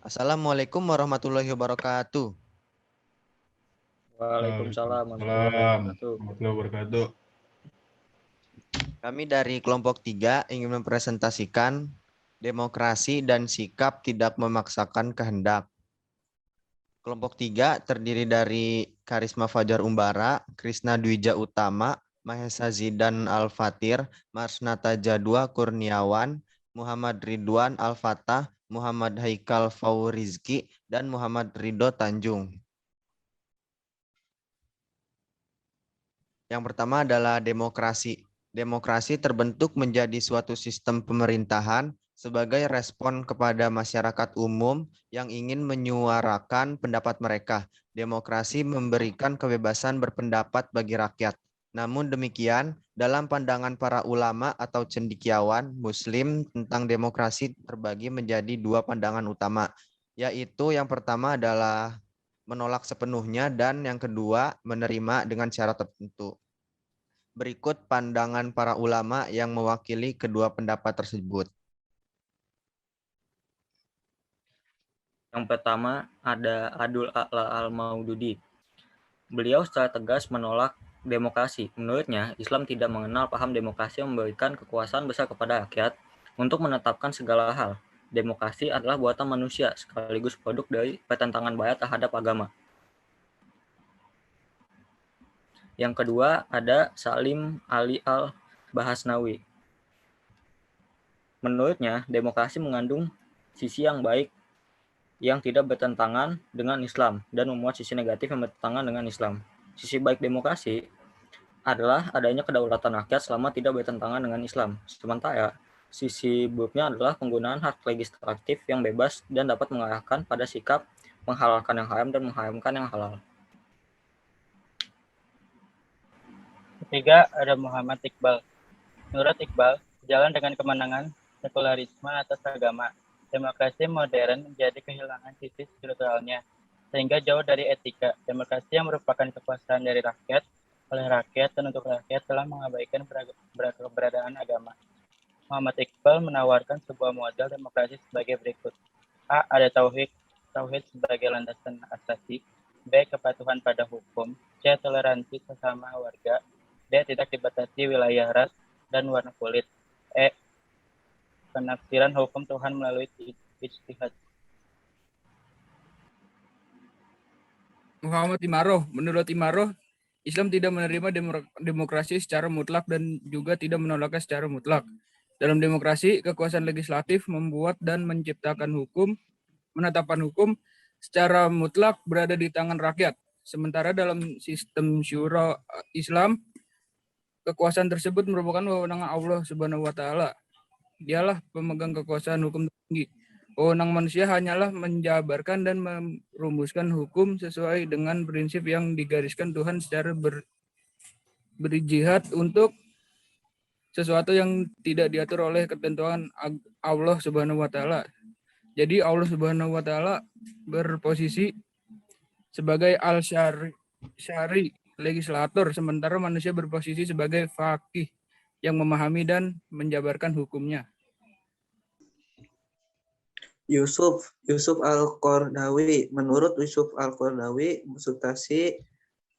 Assalamualaikum warahmatullahi wabarakatuh. Waalaikumsalam warahmatullahi Waalaikumsalam wabarakatuh. warahmatullahi wabarakatuh. Kami dari kelompok 3 ingin mempresentasikan demokrasi dan sikap tidak memaksakan kehendak. Kelompok 3 terdiri dari Karisma Fajar Umbara, Krisna Dwija Utama, Mahesa Zidan Al-Fatir, Marsnata Jadwa Kurniawan, Muhammad Ridwan Al-Fatah, Muhammad Haikal Faurizki, dan Muhammad Ridho Tanjung. Yang pertama adalah demokrasi. Demokrasi terbentuk menjadi suatu sistem pemerintahan sebagai respon kepada masyarakat umum yang ingin menyuarakan pendapat mereka. Demokrasi memberikan kebebasan berpendapat bagi rakyat. Namun demikian, dalam pandangan para ulama atau cendekiawan Muslim tentang demokrasi terbagi menjadi dua pandangan utama, yaitu yang pertama adalah menolak sepenuhnya dan yang kedua menerima dengan syarat tertentu. Berikut pandangan para ulama yang mewakili kedua pendapat tersebut. Yang pertama ada Abdul A'la Al-Maududi. Beliau secara tegas menolak demokrasi. Menurutnya, Islam tidak mengenal paham demokrasi yang memberikan kekuasaan besar kepada rakyat untuk menetapkan segala hal. Demokrasi adalah buatan manusia sekaligus produk dari pertentangan barat terhadap agama. Yang kedua ada Salim Ali Al-Bahasnawi. Menurutnya, demokrasi mengandung sisi yang baik yang tidak bertentangan dengan Islam dan memuat sisi negatif yang bertentangan dengan Islam. Sisi baik demokrasi adalah adanya kedaulatan rakyat selama tidak bertentangan dengan Islam. Sementara sisi buruknya adalah penggunaan hak legislatif yang bebas dan dapat mengarahkan pada sikap menghalalkan yang haram dan mengharamkan yang halal. Ketiga, ada Muhammad Iqbal. Menurut Iqbal, sejalan dengan kemenangan sekularisme atas agama, demokrasi modern menjadi kehilangan sisi spiritualnya, sehingga jauh dari etika. Demokrasi yang merupakan kekuasaan dari rakyat, oleh rakyat, dan untuk rakyat telah mengabaikan keberadaan agama. Muhammad Iqbal menawarkan sebuah model demokrasi sebagai berikut. A. Ada tauhid sebagai landasan asasi. B. Kepatuhan pada hukum. C. Toleransi sesama warga. D. Tidak dibatasi wilayah ras dan warna kulit. E. Penafsiran hukum Tuhan melalui ijtihad. Muhammad Imaroh. Menurut Imaroh, Islam tidak menerima demokrasi secara mutlak dan juga tidak menolaknya secara mutlak. Dalam demokrasi, kekuasaan legislatif membuat dan menciptakan hukum, menetapkan hukum secara mutlak berada di tangan rakyat. Sementara dalam sistem syura Islam, kekuasaan tersebut merupakan wewenang Allah Subhanahu wa taala. Dialah pemegang kekuasaan hukum tertinggi. Wewenang manusia hanyalah menjabarkan dan merumuskan hukum sesuai dengan prinsip yang digariskan Tuhan secara berjihad untuk sesuatu yang tidak diatur oleh ketentuan Allah Subhanahu wa taala. Jadi Allah Subhanahu wa taala berposisi sebagai al-syari, legislator, sementara manusia berposisi sebagai faqih yang memahami dan menjabarkan hukumnya. Yusuf Al-Qardawi. Menurut Yusuf Al-Qardawi,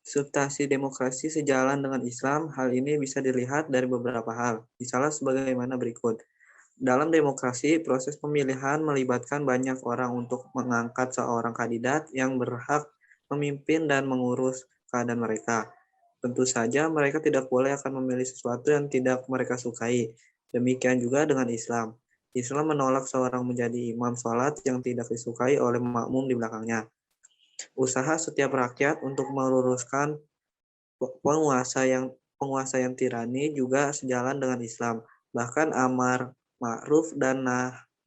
substansi demokrasi sejalan dengan Islam. Hal ini bisa dilihat dari beberapa hal. Misalnya sebagaimana berikut. Dalam demokrasi, proses pemilihan melibatkan banyak orang untuk mengangkat seorang kandidat yang berhak memimpin dan mengurus keadaan mereka. Tentu saja mereka tidak boleh akan memilih sesuatu yang tidak mereka sukai. Demikian juga dengan Islam. Islam menolak seorang menjadi imam sholat yang tidak disukai oleh makmum di belakangnya. Usaha setiap rakyat untuk meluruskan penguasa yang tirani juga sejalan dengan Islam. Bahkan amar ma'ruf dan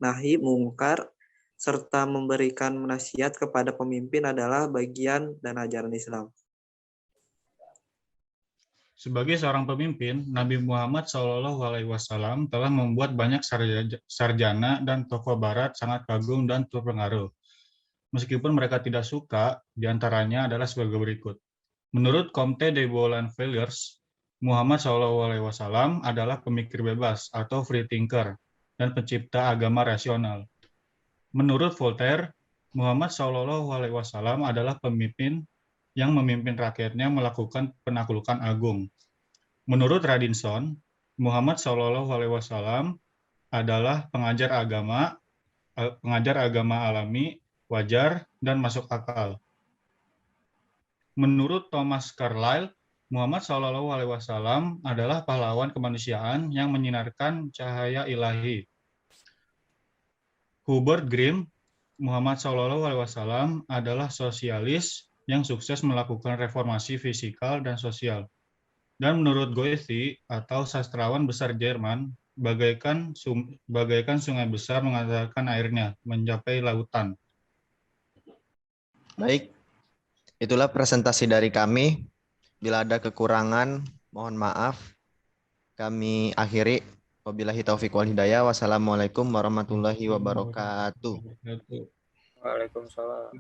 nahi mungkar serta memberikan nasihat kepada pemimpin adalah bagian dan ajaran Islam. Sebagai seorang pemimpin, Nabi Muhammad SAW telah membuat banyak sarjana dan tokoh barat sangat kagum dan terpengaruh. Meskipun mereka tidak suka, diantaranya adalah sebagai berikut. Menurut Comte de Beauvoir-Villers, Muhammad SAW adalah pemikir bebas atau free thinker dan pencipta agama rasional. Menurut Voltaire, Muhammad Shallallahu Alaihi Wasallam adalah pemimpin yang memimpin rakyatnya melakukan penaklukan agung. Menurut Radinson, Muhammad Shallallahu Alaihi Wasallam adalah pengajar agama alami, wajar, dan masuk akal. Menurut Thomas Carlyle, Muhammad Shallallahu Alaihi Wasallam adalah pahlawan kemanusiaan yang menyinarkan cahaya ilahi. Hubert Grimm, Muhammad Shallallahu Alaihi Wasallam adalah sosialis yang sukses melakukan reformasi fisikal dan sosial. Dan menurut Goethe atau sastrawan besar Jerman, bagaikan sungai besar mengantarkan airnya mencapai lautan. Baik, itulah presentasi dari kami. Bila ada kekurangan, mohon maaf. Kami akhiri. Wabillahi taufiq wal hidayah. Wassalamualaikum warahmatullahi wabarakatuh. Waalaikumsalam.